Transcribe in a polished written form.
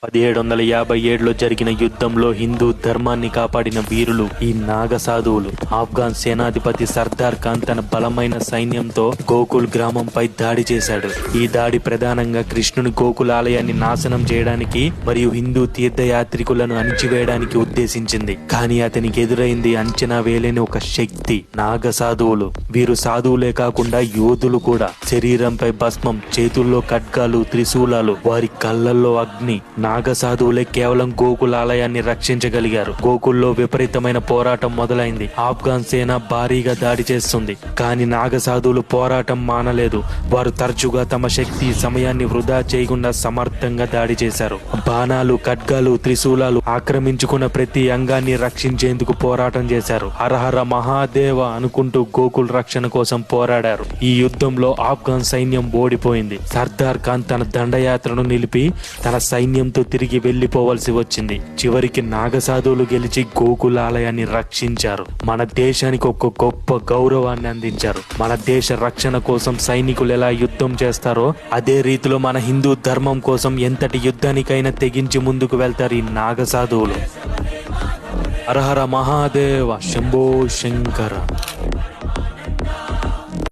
1757లో జరిగిన యుద్ధంలో హిందూ ధర్మాన్ని కాపాడిన వీరులు ఈ నాగ సాధువులు. ఆఫ్ఘన్ సేనాధిపతి సర్దార్ ఖాన్ తన బలమైన సైన్యంతో గోకుల్ గ్రామంపై దాడి చేశాడు. ఈ దాడి ప్రధానంగా కృష్ణుని గోకుల ఆలయాన్ని నాశనం చేయడానికి మరియు హిందూ తీర్థయాత్రికులను అణిచివేయడానికి ఉద్దేశించింది. కానీ అతనికి ఎదురైంది అంచనా వేయలేని ఒక శక్తి, నాగ సాధువులు. వీరు సాధువులే కాకుండా యోధులు కూడా. శరీరంపై భస్మం, చేతుల్లో ఖడ్గాలు, త్రిశూలాలు, వారి కళ్ళల్లో అగ్ని. నాగ సాధువులే కేవలం గోకుల ఆలయాన్ని రక్షించగలిగారు. గోకుల్లో విపరీతమైన పోరాటం మొదలైంది. ఆఫ్ఘన్ సేన భారీగా దాడి చేస్తుంది. కానీ నాగ సాధువులు పోరాటం మానలేదు. వారు తరచుగా తమ శక్తి, సమయాన్ని వృధా చేయకుండా సమర్థంగా దాడి చేశారు. బాణాలు, ఖడ్గాలు, త్రిశూలాలు ఆక్రమించుకున్న ప్రతి అంగాన్ని రక్షించేందుకు పోరాటం చేశారు. హరహర మహాదేవ అనుకుంటూ గోకుల్ రక్షణ కోసం పోరాడారు. ఈ యుద్ధంలో ఆఫ్ఘన్ సైన్యం ఓడిపోయింది. సర్దార్ ఖాన్ తన దండయాత్రను నిలిపి తన సైన్యంతో తిరిగి వెళ్లిపోవలసి వచ్చింది. చివరికి నాగసాధువులు గెలిచి గోకుల ఆలయాన్ని రక్షించారు. మన దేశానికి ఒక గొప్ప గౌరవాన్ని అందించారు. మన దేశ రక్షణ కోసం సైనికులు ఎలా యుద్ధం చేస్తారో అదే రీతిలో మన హిందూ ధర్మం కోసం ఎంతటి యుద్ధానికైనా తెగించి ముందుకు వెళ్తారు ఈ నాగసాధువులు. హరహర మహాదేవ, శంభో శంకర.